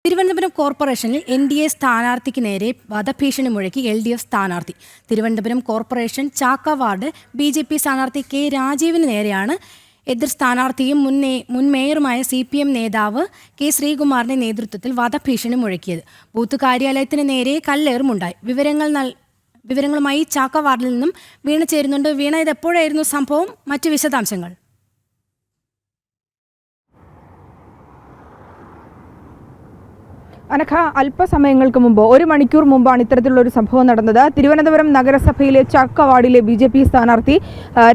തിരുവനന്തപുരം കോർപ്പറേഷനിൽ NDA സ്ഥാനാർത്ഥിക്ക് നേരെ വധഭീഷണി മുഴക്കി LDF സ്ഥാനാർത്ഥി. തിരുവനന്തപുരം കോർപ്പറേഷൻ ചാക്ക വാർഡ് BJP സ്ഥാനാർത്ഥി K. രാജീവിന് നേരെയാണ് എതിർ സ്ഥാനാർത്ഥിയും മുൻ മേയറുമായ CPM നേതാവ് K. ശ്രീകുമാറിന്റെ നേതൃത്വത്തിൽ വധഭീഷണി മുഴക്കിയത്. ബൂത്ത് കാര്യാലയത്തിന് നേരെ കല്ലേറുമുണ്ടായി. വിവരങ്ങളുമായി ചാക്ക വാർഡിൽ നിന്നും വീണ ചേരുന്നുണ്ട്. വീണ, ഇത് എപ്പോഴായിരുന്നു സംഭവം? മറ്റു വിശദാംശങ്ങൾ. അനഘ, അല്പസമയങ്ങൾക്ക് മുമ്പ് 1 മണിക്കൂർ മുമ്പാണ് ഇത്തരത്തിലുള്ളൊരു സംഭവം നടന്നത്. തിരുവനന്തപുരം നഗരസഭയിലെ ചാക്ക വാർഡിലെ BJP സ്ഥാനാർത്ഥി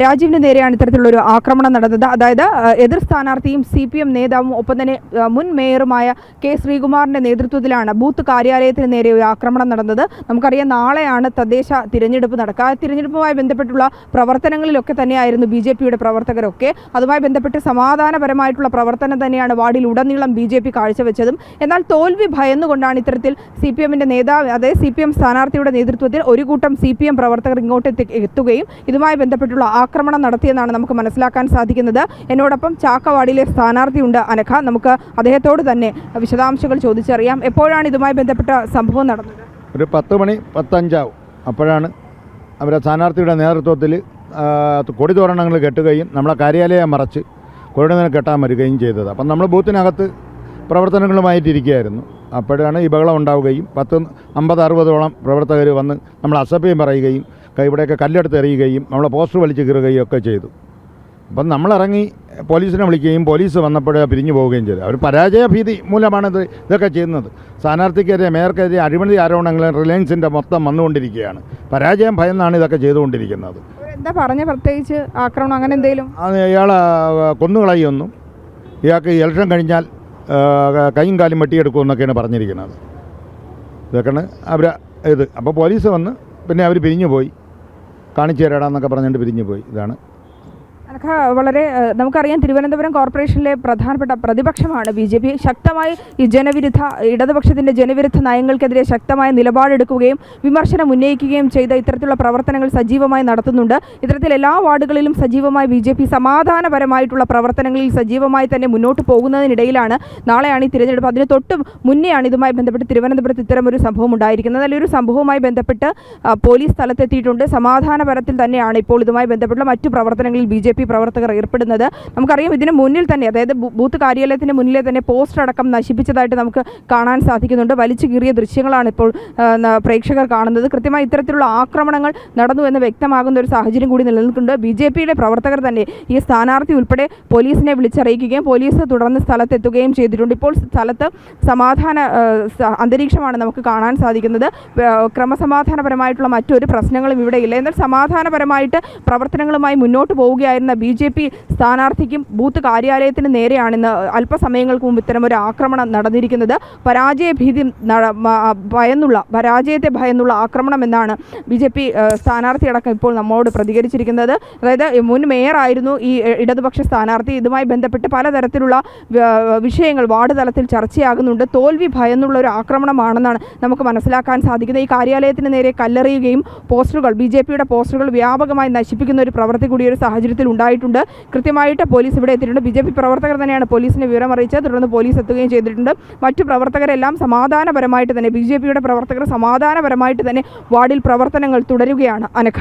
രാജീവിന് നേരെയാണ് ഇത്തരത്തിലുള്ളൊരു ആക്രമണം നടന്നത്. അതായത് എതിർ സ്ഥാനാർത്ഥിയും CPM നേതാവും ഒപ്പം തന്നെ മുൻ മേയറുമായ K. ശ്രീകുമാറിന്റെ നേതൃത്വത്തിലാണ് ബൂത്ത് കാര്യാലയത്തിന് നേരെ ഒരു ആക്രമണം നടന്നത്. നമുക്കറിയാം, നാളെയാണ് തദ്ദേശ തിരഞ്ഞെടുപ്പ് നടക്കുക. ആ തിരഞ്ഞെടുപ്പുമായി ബന്ധപ്പെട്ടുള്ള പ്രവർത്തനങ്ങളിലൊക്കെ തന്നെയായിരുന്നു BJPയുടെ പ്രവർത്തകരൊക്കെ. അതുമായി ബന്ധപ്പെട്ട് സമാധാനപരമായിട്ടുള്ള പ്രവർത്തനം തന്നെയാണ് വാർഡിൽ ഉടനീളം BJP കാഴ്ചവെച്ചതും. എന്നാൽ തോൽവി ഭയന്നുകൊണ്ടാണ് ഇത്തരത്തിൽ CPMന്റെ നേതാവ്, അതായത് CPM സ്ഥാനാർത്ഥിയുടെ നേതൃത്വത്തിൽ ഒരു കൂട്ടം CPM പ്രവർത്തകർ ഇങ്ങോട്ട് എത്തുകയും ഇതുമായി ബന്ധപ്പെട്ടുള്ള ആക്രമണം നടത്തിയെന്നാണ് നമുക്ക് മനസ്സിലാക്കാൻ സാധിക്കുന്നത്. എന്നോടൊപ്പം ചാക്കവാടിയിലെ സ്ഥാനാർത്ഥിയുണ്ട് അനഘ. നമുക്ക് അദ്ദേഹത്തോട് തന്നെ വിശദാംശങ്ങൾ ചോദിച്ചറിയാം. എപ്പോഴാണ് ഇതുമായി ബന്ധപ്പെട്ട സംഭവം നടന്നത്? ഒരു 10 മണി 10:05 അപ്പോഴാണ് അവരുടെ സ്ഥാനാർത്ഥിയുടെ നേതൃത്വത്തിൽ കൊടിതോരണങ്ങൾ കെട്ടുകയും നമ്മളെ കാര്യാലയം മറച്ച് കൊടിതോരണം കെട്ടാൻ വരികയും ചെയ്തത്. അപ്പം നമ്മൾ ബൂത്തിനകത്ത് പ്രവർത്തനങ്ങളുമായിട്ടിരിക്കുകയായിരുന്നു. അപ്പോഴാണ് ഈ ബഹളം ഉണ്ടാവുകയും 50-60ഓളം പ്രവർത്തകർ വന്ന് നമ്മൾ അസഭ്യം പറയുകയും ഇവിടെയൊക്കെ കല്ലെടുത്ത് എറിയുകയും നമ്മളെ പോസ്റ്റർ വലിച്ചു കീറുകയും ഒക്കെ ചെയ്തു. അപ്പം നമ്മളിറങ്ങി പോലീസിനെ വിളിക്കുകയും പോലീസ് വന്നപ്പോഴേ പിരിഞ്ഞു പോവുകയും ചെയ്തു. അവർ പരാജയ ഭീതി മൂലമാണ് ഇതൊക്കെ ചെയ്യുന്നത്. സ്ഥാനാർത്ഥിക്കെതിരെ മേയർക്കെതിരെ അഴിമതി ആരോപണങ്ങൾ റിലയൻസിൻ്റെ മൊത്തം വന്നുകൊണ്ടിരിക്കുകയാണ്. പരാജയം ഭയന്നാണ് ഇതൊക്കെ ചെയ്തുകൊണ്ടിരിക്കുന്നത്. എന്താ പറഞ്ഞ പ്രത്യേകിച്ച് ആക്രമണം അങ്ങനെ എന്തെങ്കിലും? ഇയാളെ കൊന്നുകളയൊന്നും, ഇയാൾക്ക് ഇലക്ഷൻ കഴിഞ്ഞാൽ കൈയും കാലും വെട്ടിയെടുക്കുമെന്നൊക്കെയാണ് പറഞ്ഞിരിക്കുന്നത്. ഇതൊക്കെയാണ് ഇത്. അപ്പോൾ പോലീസ് വന്ന് പിന്നെ അവർ പിരിഞ്ഞു പോയി, കാണിച്ചു തരാടാന്നൊക്കെ പറഞ്ഞുകൊണ്ട് പിരിഞ്ഞു പോയി. ഇതാണ് വളരെ നമുക്കറിയാം, തിരുവനന്തപുരം കോർപ്പറേഷനിലെ പ്രധാനപ്പെട്ട പ്രതിപക്ഷമാണ് BJP. ശക്തമായി ഈ ഇടതുപക്ഷത്തിൻ്റെ ജനവിരുദ്ധ നയങ്ങൾക്കെതിരെ ശക്തമായ നിലപാടെടുക്കുകയും വിമർശനം ഉന്നയിക്കുകയും ചെയ്ത ഇത്തരത്തിലുള്ള പ്രവർത്തനങ്ങൾ സജീവമായി നടത്തുന്നുണ്ട്. ഇത്തരത്തിൽ എല്ലാ വാർഡുകളിലും സജീവമായി BJP സമാധാനപരമായിട്ടുള്ള പ്രവർത്തനങ്ങളിൽ സജീവമായി തന്നെ മുന്നോട്ട് പോകുന്നതിനിടയിലാണ് നാളെയാണ് ഈ തിരഞ്ഞെടുപ്പ്. അതിന് തൊട്ട് മുന്നെയാണ് ഇതുമായി ബന്ധപ്പെട്ട് തിരുവനന്തപുരത്ത് ഇത്തരമൊരു സംഭവം ഉണ്ടായിരിക്കുന്നത്. അതിലൊരു സംഭവവുമായി ബന്ധപ്പെട്ട് പോലീസ് സ്ഥലത്തെത്തിയിട്ടുണ്ട്. സമാധാനപരത്തിൽ തന്നെയാണ് ഇപ്പോൾ ഇതുമായി ബന്ധപ്പെട്ടുള്ള മറ്റു പ്രവർത്തനങ്ങളിൽ BJP പ്രവർത്തകർ ഏർപ്പെടുന്നത്. നമുക്കറിയാം, ഇതിന് മുന്നിൽ തന്നെ, അതായത് ബൂത്ത് കാര്യാലയത്തിന് മുന്നിലെ തന്നെ പോസ്റ്റർ അടക്കം നശിപ്പിച്ചതായിട്ട് നമുക്ക് കാണാൻ സാധിക്കുന്നുണ്ട്. വലിച്ചു കീറിയ ദൃശ്യങ്ങളാണ് ഇപ്പോൾ പ്രേക്ഷകർ കാണുന്നത്. കൃത്യമായി ഇത്തരത്തിലുള്ള ആക്രമണങ്ങൾ നടന്നു എന്ന് വ്യക്തമാകുന്ന ഒരു സാഹചര്യം കൂടി നിലനിൽക്കുന്നുണ്ട്. BJPയുടെ പ്രവർത്തകർ തന്നെ ഈ സ്ഥാനാർത്ഥി ഉൾപ്പെടെ പോലീസിനെ വിളിച്ചറിയിക്കുകയും പോലീസ് തുടർന്ന് സ്ഥലത്തെത്തുകയും ചെയ്തിട്ടുണ്ട്. ഇപ്പോൾ സ്ഥലത്ത് സമാധാന അന്തരീക്ഷമാണ് നമുക്ക് കാണാൻ സാധിക്കുന്നത്. ക്രമസമാധാനപരമായിട്ടുള്ള മറ്റൊരു പ്രശ്നങ്ങളും ഇവിടെ ഇല്ല. എന്നാൽ സമാധാനപരമായിട്ട് പ്രവർത്തനങ്ങളുമായി മുന്നോട്ട് പോവുകയായിരുന്ന BJP സ്ഥാനാർത്ഥിക്കും ബൂത്ത് കാര്യാലയത്തിന് നേരെയാണിന്ന് അല്പസമയങ്ങൾക്ക് മുമ്പ് ഇത്തരമൊരു ആക്രമണം നടന്നിരിക്കുന്നത്. പരാജയത്തെ ഭയന്നുള്ള ആക്രമണം എന്നാണ് BJP സ്ഥാനാർത്ഥി അടക്കം ഇപ്പോൾ നമ്മോട് പ്രതികരിച്ചിരിക്കുന്നത്. അതായത് മുൻ മേയറായിരുന്നു ഈ ഇടതുപക്ഷ സ്ഥാനാർത്ഥി. ഇതുമായി ബന്ധപ്പെട്ട് പലതരത്തിലുള്ള വിഷയങ്ങൾ വാർഡ് തലത്തിൽ ചർച്ചയാകുന്നുണ്ട്. തോൽവി ഭയന്നുള്ള ഒരു ആക്രമണമാണെന്നാണ് നമുക്ക് മനസ്സിലാക്കാൻ സാധിക്കുന്നത്. ഈ കാര്യാലയത്തിന് നേരെ കല്ലെറിയുകയും BJPയുടെ പോസ്റ്ററുകൾ വ്യാപകമായി നശിപ്പിക്കുന്ന ഒരു പ്രവൃത്തി കൂടി ഒരു സാഹചര്യത്തിൽ ഉണ്ടായിട്ടുണ്ട്. കൃത്യമായിട്ട് പോലീസ് ഇവിടെ എത്തിയിട്ടുണ്ട്. BJP പ്രവർത്തകർ തന്നെയാണ് പോലീസിനെ വിവരം അറിയിച്ചത്. തുടർന്ന് പോലീസ് എത്തുകയും ചെയ്തിട്ടുണ്ട്. മറ്റു പ്രവർത്തകരെല്ലാം സമാധാനപരമായിട്ട് തന്നെ, BJPയുടെ പ്രവർത്തകർ സമാധാനപരമായിട്ട് തന്നെ വാർഡിൽ പ്രവർത്തനങ്ങൾ തുടരുകയാണ്. അനഘ.